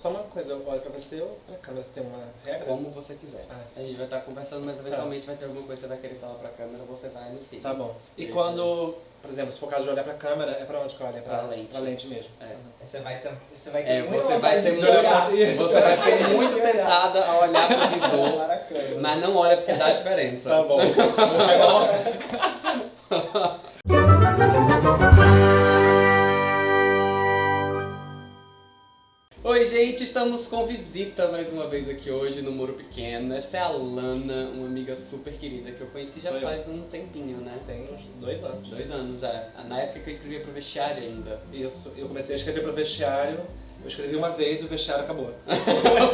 Só uma coisa, eu olho pra você ou pra câmera, você tem uma regra? Como você quiser. A gente vai estar conversando, mas eventualmente vai ter alguma coisa que você vai querer falar pra câmera, você vai no fim. Tá bom. E quando, por exemplo, se for o caso de olhar pra câmera, é pra onde que olha? Pra lente. Pra lente mesmo. Você vai ter você vai ser muito tentada a olhar pro visor, mas não olha porque dá diferença. Tá bom. Oi gente, estamos com visita mais uma vez aqui hoje no Muro Pequeno. Essa é a Lana, uma amiga super querida que eu conheci já faz um tempinho, né? Tem uns 2 anos. 2 anos, Na época que eu escrevia pro vestiário ainda. Isso, eu comecei a escrever pro vestiário, eu escrevi uma vez e o vestiário acabou.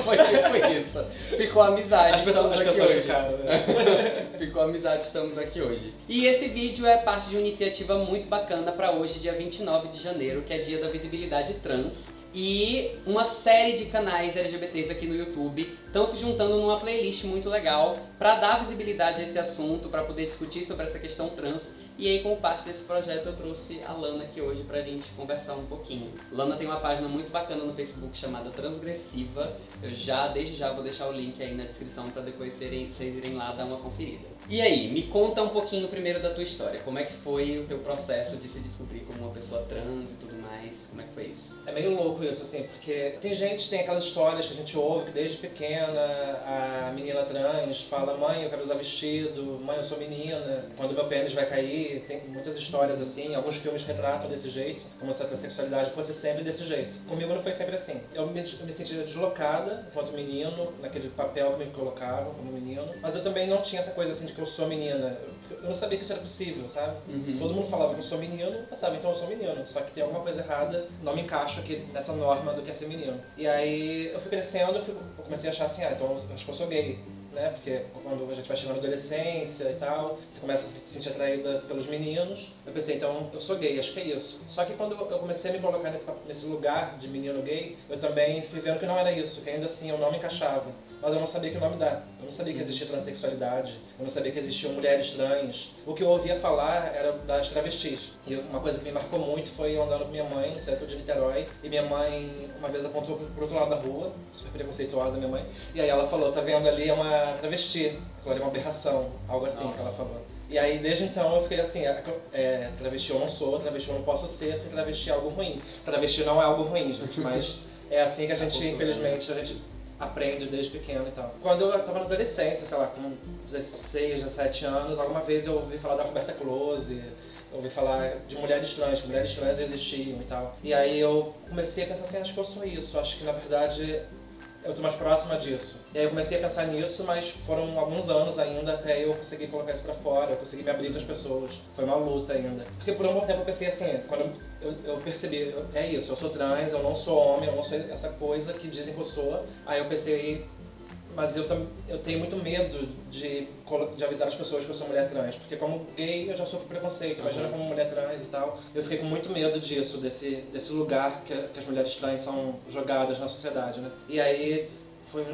Foi tipo isso. Ficou amizade, estamos aqui hoje. Ficaram, né? Ficou amizade, estamos aqui hoje. E esse vídeo é parte de uma iniciativa muito bacana para hoje, dia 29 de janeiro, que é dia da visibilidade trans. E uma série de canais LGBTs aqui no YouTube estão se juntando numa playlist muito legal para dar visibilidade a esse assunto, para poder discutir sobre essa questão trans. E aí, como parte desse projeto, eu trouxe a Lana aqui hoje pra gente conversar um pouquinho. Lana tem uma página muito bacana no Facebook chamada Transgressiva. Desde já vou deixar o link aí na descrição pra depois vocês irem lá dar uma conferida. E aí, me conta um pouquinho primeiro da tua história. Como é que foi o teu processo de se descobrir como uma pessoa trans e tudo mais? Como é que foi isso? É meio louco isso, assim, porque tem aquelas histórias que a gente ouve que desde pequena a menina trans fala: mãe, eu quero usar vestido, mãe, eu sou menina, quando meu pênis vai cair. Tem muitas histórias assim, alguns filmes retratam desse jeito, como se a transexualidade fosse sempre desse jeito. Comigo não foi sempre assim. Eu me sentia deslocada enquanto menino, naquele papel que me colocavam como menino, mas eu também não tinha essa coisa assim de que eu sou menina. Eu não sabia que isso era possível, sabe? Todo mundo falava que eu sou menino, eu pensava, então eu sou menino, só que tem alguma coisa errada, não me encaixo aqui nessa norma do que é ser menino. E aí eu fui crescendo, eu comecei a achar assim, então eu acho que eu sou gay. Né? Porque quando a gente vai chegando na adolescência e tal, você começa a se sentir atraída pelos meninos. Eu pensei, então eu sou gay, acho que é isso. Só que quando eu comecei a me colocar nesse lugar de menino gay, eu também fui vendo que não era isso, que ainda assim eu não me encaixava. Mas eu não sabia que nome dá. Eu não sabia que existia transexualidade, eu não sabia que existiam mulheres trans. O que eu ouvia falar era das travestis. E uma coisa que me marcou muito foi eu andando com minha mãe no centro de Niterói, e minha mãe uma vez apontou pro outro lado da rua, super preconceituosa minha mãe, e aí ela falou, tá vendo ali é uma travesti, aquilo ali é uma aberração, algo assim. Nossa. Que ela falou. E aí desde então eu fiquei assim, travesti eu não sou, travesti eu não posso ser, porque travesti é algo ruim. Travesti não é algo ruim, gente, mas é assim que a gente, infelizmente, a gente aprende desde pequeno e tal. Quando eu tava na adolescência, sei lá, com 16, 17 anos, alguma vez eu ouvi falar da Roberta Close, eu ouvi falar de mulheres trans, que mulheres trans existiam e tal. E aí eu comecei a pensar assim, acho que eu sou isso, acho que na verdade eu tô mais próxima disso. E aí eu comecei a pensar nisso, mas foram alguns anos ainda até eu conseguir colocar isso pra fora, eu consegui me abrir com as pessoas. Foi uma luta ainda. Porque por um bom tempo eu pensei assim, quando eu percebi, é isso, eu sou trans, eu não sou homem, eu não sou essa coisa que dizem que eu sou. Aí eu pensei, mas eu tenho muito medo de avisar as pessoas que eu sou mulher trans, porque como gay eu já sofro preconceito, imagina como mulher trans e tal. Eu fiquei com muito medo disso, desse lugar que as mulheres trans são jogadas na sociedade, né? E aí foi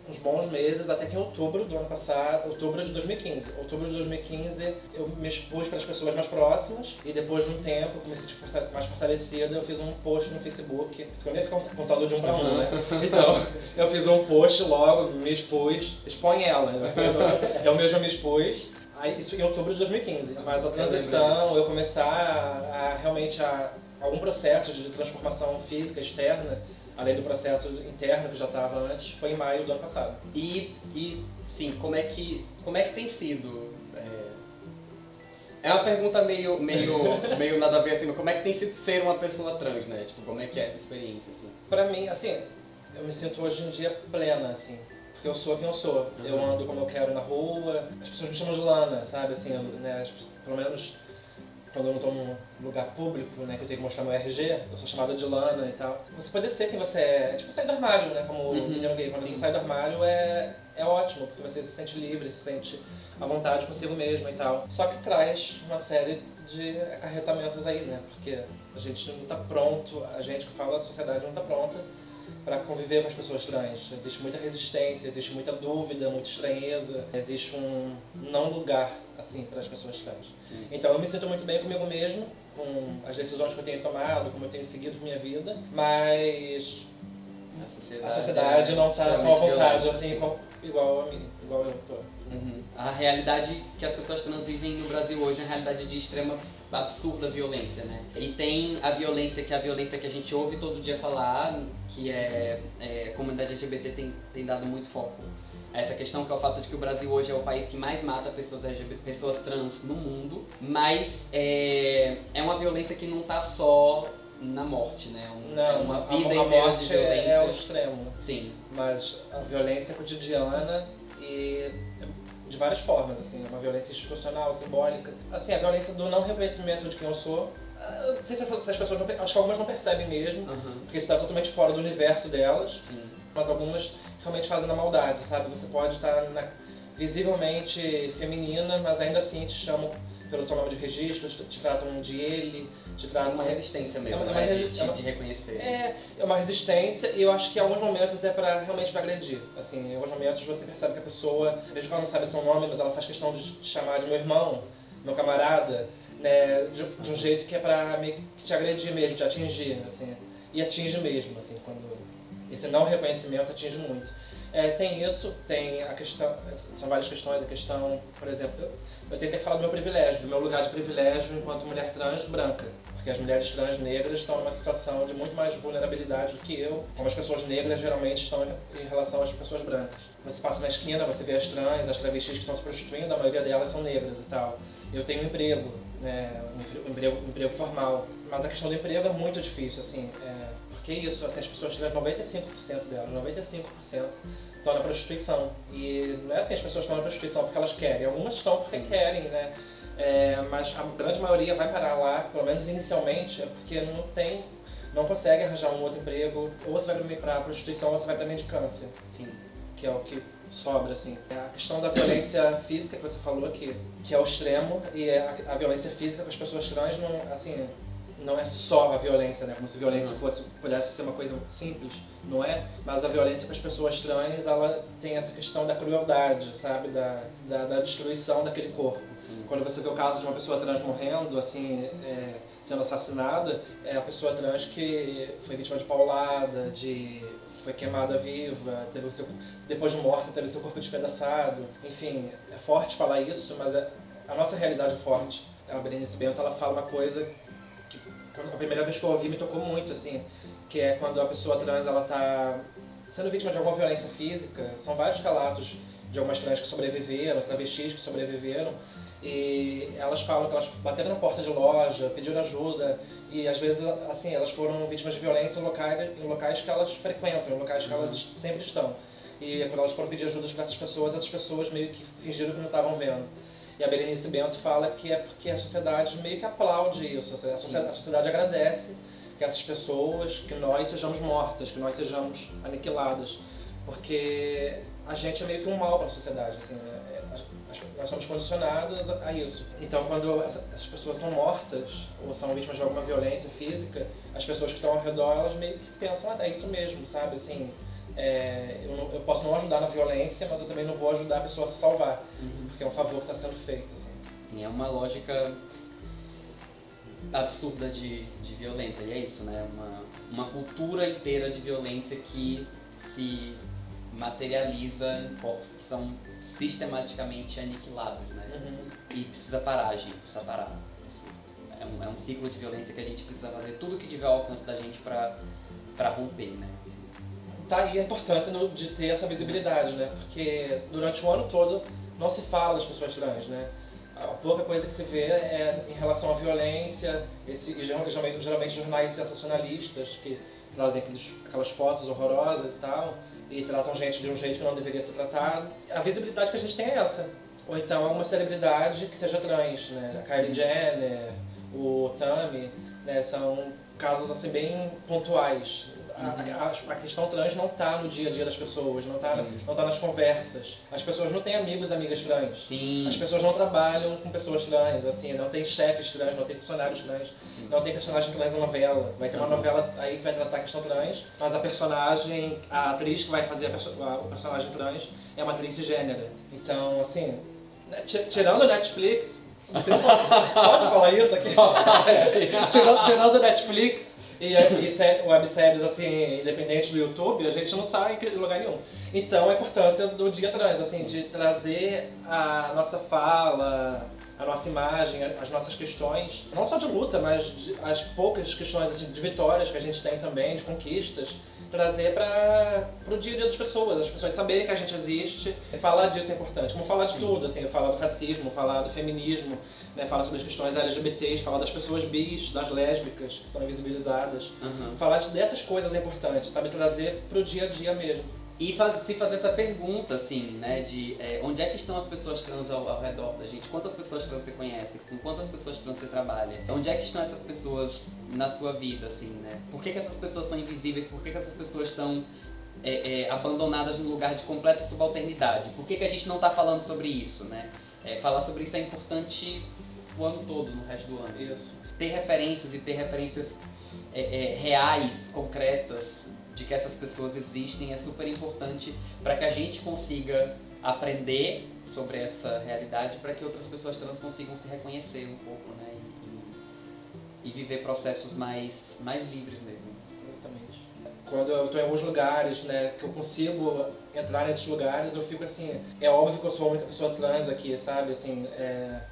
uns bons meses, até que em outubro do ano passado, outubro de 2015. Outubro de 2015 eu me expus para as pessoas mais próximas e depois de um tempo, como me senti mais fortalecida, eu fiz um post no Facebook, porque eu nem ia ficar um contador de 1 para 1, né? Então, eu fiz um post logo, me expus, expõe ela, eu mesma me expus. Aí, isso em outubro de 2015, mas a transição, eu começar a realmente algum processo de transformação física externa, além do processo interno que já estava antes, foi em maio do ano passado. E sim, como é que tem sido? É uma pergunta meio nada a ver assim, mas como é que tem sido ser uma pessoa trans, né? Tipo, como é que é essa experiência, assim? Pra mim, assim, eu me sinto hoje em dia plena, assim. Porque eu sou quem eu sou. Eu ando como eu quero na rua. As pessoas me chamam de Lana, sabe? Assim, né? Pelo menos quando eu não estou num lugar público, né, que eu tenho que mostrar meu RG, eu sou chamada de Lana e tal. Você poder ser quem você é tipo sair do armário, né, como menino gay. Quando você sai do armário é ótimo, porque você se sente livre, se sente à vontade consigo mesmo e tal. Só que traz uma série de acarretamentos aí, né, porque a gente não está pronto, a gente que fala, a sociedade não está pronta para conviver com as pessoas trans. Existe muita resistência, existe muita dúvida, muita estranheza, existe um não lugar assim para as pessoas trans. Sim. Então eu me sinto muito bem comigo mesmo, com as decisões que eu tenho tomado, como eu tenho seguido minha vida, mas a sociedade não tá com a vontade, violenta, assim, igual a mim, igual eu tô. Uhum. A realidade que as pessoas trans vivem no Brasil hoje é uma realidade de extrema absurda violência, né? E tem a violência que a gente ouve todo dia falar, que a comunidade LGBT tem dado muito foco a essa questão, que é o fato de que o Brasil hoje é o país que mais mata pessoas trans no mundo, mas é uma violência que não tá só na morte, né? Não, uma vida a inteira morte de violência. é o extremo. Sim. Mas a violência cotidiana e de várias formas, assim, uma violência institucional, simbólica. Assim, a violência do não reconhecimento de quem eu sou. Eu não sei se as pessoas não, acho que algumas não percebem mesmo, porque isso está totalmente fora do universo delas. Sim. Mas algumas realmente fazem na maldade, sabe? Você pode estar visivelmente feminina, mas ainda assim te chamam pelo seu nome de registro, te tratam de ele, te tratam... É uma resistência mesmo, de reconhecer. É uma resistência, e eu acho que em alguns momentos é realmente pra agredir. Assim, em alguns momentos você percebe que a pessoa, mesmo que ela não sabe seu nome, mas ela faz questão de te chamar de meu irmão, meu camarada, né, de um jeito que é pra meio que te agredir mesmo, te atingir, assim. E atinge mesmo, assim, quando... Esse não reconhecimento atinge muito. Tem isso, tem a questão, são várias questões, a questão, por exemplo, eu tentei falar do meu privilégio, do meu lugar de privilégio enquanto mulher trans branca, porque as mulheres trans negras estão numa situação de muito mais vulnerabilidade do que eu, como as pessoas negras geralmente estão em relação às pessoas brancas. Você passa na esquina, você vê as trans, as travestis que estão se prostituindo, a maioria delas são negras e tal. Eu tenho um emprego, né, um emprego formal, mas a questão do emprego é muito difícil, assim, porque isso, assim, as pessoas trans, 95% delas, 95% estão na prostituição. E não é assim, as pessoas estão na prostituição porque elas querem, algumas estão porque querem, né? Mas a grande maioria vai parar lá, pelo menos inicialmente, porque não consegue arranjar um outro emprego, ou você vai para a prostituição ou você vai para a mendicância. Sim. Que é o que sobra, assim. A questão da violência física que você falou aqui, que é o extremo, e a violência física para as pessoas trans não é só a violência, né? Como se violência pudesse ser uma coisa simples, não é? Mas a violência para as pessoas trans, ela tem essa questão da crueldade, sabe? Da destruição daquele corpo. Sim. Quando você vê o caso de uma pessoa trans morrendo, assim, sendo assassinada, é a pessoa trans que foi vítima de paulada, foi queimada viva, depois de morta teve seu corpo despedaçado. Enfim, é forte falar isso, mas a nossa realidade é forte. A Berenice Bento, ela fala uma coisa que a primeira vez que eu ouvi me tocou muito, assim, que é quando a pessoa trans ela tá sendo vítima de alguma violência física. São vários relatos de algumas trans que sobreviveram, travestis que sobreviveram, e elas falam que elas bateram na porta de loja, pediram ajuda, e às vezes, assim, elas foram vítimas de violência em locais que elas frequentam, em locais que elas sempre estão. E quando elas foram pedir ajuda para essas pessoas meio que fingiram que não estavam vendo. E a Berenice Bento fala que é porque a sociedade meio que aplaude isso, a sociedade agradece que essas pessoas, que nós sejamos mortas, que nós sejamos aniquiladas, porque a gente é meio que um mal para a sociedade, assim, né? Nós somos condicionados a isso. Então, quando essas pessoas são mortas ou são vítimas de alguma violência física, as pessoas que estão ao redor, elas meio que pensam, é isso mesmo, sabe? Assim, eu posso não ajudar na violência, mas eu também não vou ajudar a pessoa a se salvar, porque é um favor que está sendo feito. Assim. Sim, é uma lógica absurda de violência, e é isso, né? Uma cultura inteira de violência que se materializa em corpos que são sistematicamente aniquilados, né? E precisa parar, gente, precisa parar. É um ciclo de violência que a gente precisa fazer tudo que tiver ao alcance da gente pra romper, né? Tá aí a importância de ter essa visibilidade, né? Porque durante o ano todo não se fala das pessoas trans, né? A pouca coisa que se vê é em relação à violência, geralmente jornais sensacionalistas que trazem aquelas fotos horrorosas e tal, e tratam gente de um jeito que não deveria ser tratado. A visibilidade que a gente tem é essa. Ou então é uma celebridade que seja trans, né? A Kylie Jenner, o Tami, né? São casos assim bem pontuais. A questão trans não está no dia a dia das pessoas, não tá nas conversas. As pessoas não têm amigos e amigas trans. Sim. As pessoas não trabalham com pessoas trans, assim, não tem chefes trans, não tem funcionários trans, não tem personagem trans na novela. Vai ter uma novela aí que vai tratar a questão trans, mas a atriz que vai fazer o personagem trans é uma atriz cisgênera. Então, assim, tirando o Netflix, não sei se pode falar isso aqui, tirando o Netflix, webséries assim, independentes do YouTube, a gente não tá em lugar nenhum. Então a importância do Dia Trans, assim, de trazer a nossa fala, a nossa imagem, as nossas questões, não só de luta, mas as poucas questões assim, de vitórias que a gente tem também, de conquistas, trazer para o dia a dia das pessoas, as pessoas saberem que a gente existe. E falar disso é importante, como falar de tudo, assim, falar do racismo, falar do feminismo, né, falar sobre as questões LGBTs, falar das pessoas bis, das lésbicas, que são invisibilizadas. Falar dessas coisas é importante, sabe, trazer para o dia a dia mesmo. E se fazer essa pergunta, assim, né, de onde é que estão as pessoas trans ao redor da gente? Quantas pessoas trans você conhece? Com quantas pessoas trans você trabalha? Onde é que estão essas pessoas na sua vida, assim, né? Por que essas pessoas são invisíveis? Por que essas pessoas estão abandonadas num lugar de completa subalternidade? Por que a gente não tá falando sobre isso, né? Falar sobre isso é importante o ano todo, no resto do ano. Isso. Ter referências e ter referências reais, concretas, de que essas pessoas existem é super importante para que a gente consiga aprender sobre essa realidade, para que outras pessoas trans consigam se reconhecer um pouco, né? E viver processos mais livres mesmo. Exatamente. Quando eu estou em alguns lugares, né, que eu consigo entrar nesses lugares, eu fico assim, é óbvio que eu sou a única pessoa trans aqui, sabe, assim,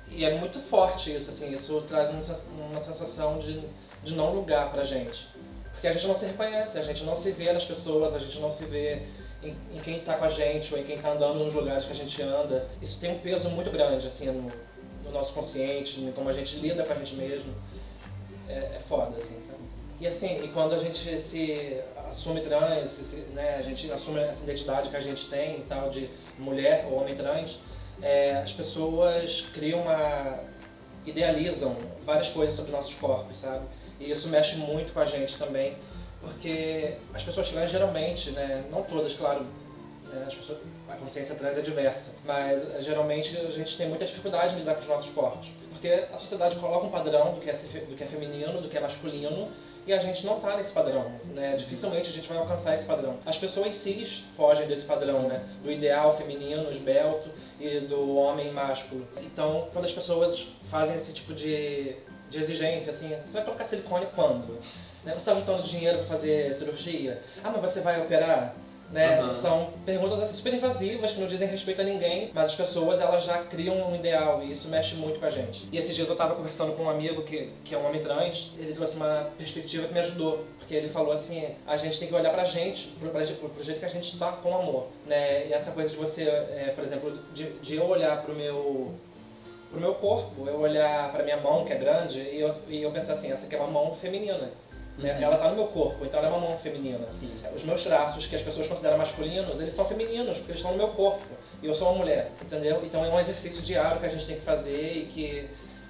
e é muito forte isso, assim, isso traz uma sensação de não lugar pra gente. Porque a gente não se reconhece, a gente não se vê nas pessoas, a gente não se vê em quem está com a gente ou em quem está andando nos lugares que a gente anda. Isso tem um peso muito grande assim, no nosso consciente, em como a gente lida com a gente mesmo. É foda, assim, sabe? E assim, quando a gente se assume trans, né, a gente assume essa identidade que a gente tem e tal, de mulher ou homem trans, as pessoas idealizam várias coisas sobre nossos corpos, sabe? E isso mexe muito com a gente também, porque as pessoas trans geralmente, né, não todas, claro, né, a consciência trans é diversa, mas geralmente a gente tem muita dificuldade em lidar com os nossos corpos, porque a sociedade coloca um padrão do que é feminino, do que é masculino, e a gente não tá nesse padrão, né? Dificilmente a gente vai alcançar esse padrão. As pessoas cis fogem desse padrão, né? Do ideal feminino, esbelto, e do homem másculo. Então, quando as pessoas fazem esse tipo de exigência, assim, você vai colocar silicone quando? Né? Você está juntando dinheiro para fazer cirurgia? Ah, mas você vai operar? Né? São perguntas assim, super invasivas que não dizem respeito a ninguém, mas as pessoas elas já criam um ideal e isso mexe muito com a gente. E esses dias eu estava conversando com um amigo que é um homem trans, ele trouxe uma perspectiva que me ajudou, porque ele falou assim, a gente tem que olhar pra gente, pro jeito que a gente está com amor, né? E essa coisa de você, por exemplo, de eu olhar pro meu corpo, eu olhar pra minha mão que é grande e eu pensar assim, essa aqui é uma mão feminina. Ela tá no meu corpo, então ela é uma mão feminina. Sim. Os meus traços, que as pessoas consideram masculinos, eles são femininos, porque eles estão no meu corpo. E eu sou uma mulher, entendeu? Então é um exercício diário que a gente tem que fazer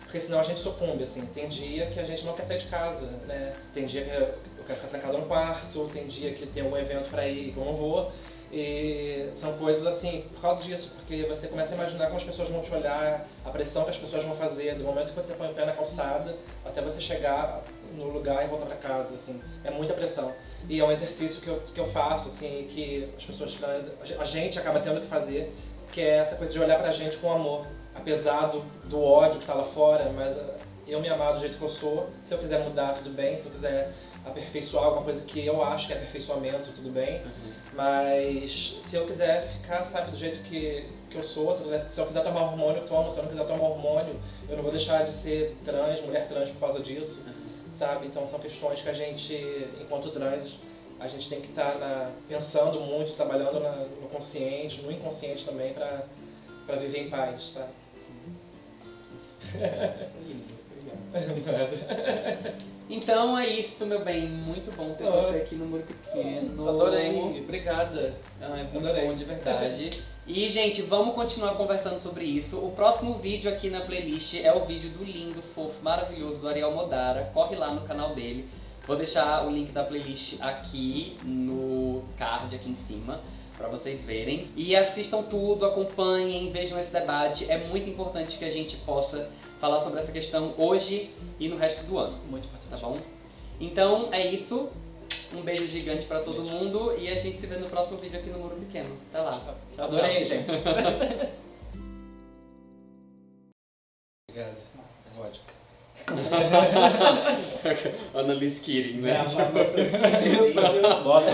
porque senão a gente sucumbe, assim. Tem dia que a gente não quer sair de casa, né? Tem dia que eu quero ficar trancado no quarto, tem dia que tem um evento pra ir que eu não vou. E são coisas assim, por causa disso, porque você começa a imaginar como as pessoas vão te olhar, a pressão que as pessoas vão fazer, do momento que você põe o pé na calçada até você chegar no lugar e voltar pra casa, assim, é muita pressão. E é um exercício que eu faço, assim, que as pessoas trans, a gente acaba tendo que fazer, que é essa coisa de olhar pra gente com amor, apesar do ódio que tá lá fora, mas eu me amar do jeito que eu sou, se eu quiser mudar, tudo bem, se eu quiser aperfeiçoar alguma coisa que eu acho que é aperfeiçoamento, tudo bem, mas se eu quiser ficar, sabe, do jeito que eu sou, se eu quiser tomar hormônio, eu tomo, se eu não quiser tomar hormônio, eu não vou deixar de ser trans, mulher trans por causa disso, sabe? Então são questões que a gente, enquanto trans, a gente tem que estar pensando muito, trabalhando no consciente, no inconsciente também, pra viver em paz, sabe? Então é isso, meu bem. Muito bom ter você aqui no Muro Pequeno. Adorei, obrigada. É muito Adorei. bom, de verdade. E, gente, vamos continuar conversando sobre isso. O próximo vídeo aqui na playlist é o vídeo do lindo, fofo, maravilhoso do Ariel Modara. Corre lá no canal dele. Vou deixar o link da playlist aqui no card, aqui em cima, pra vocês verem. E assistam tudo, acompanhem, vejam esse debate. É muito importante que a gente possa falar sobre essa questão hoje e no resto do ano. Muito importante. Tá bom? Então é isso. Um beijo gigante pra todo mundo e a gente se vê no próximo vídeo aqui no Muro Pequeno. Até lá. Adorei, gente. Obrigado. Vodka. Annalise Keating, né? Isso. Nossa,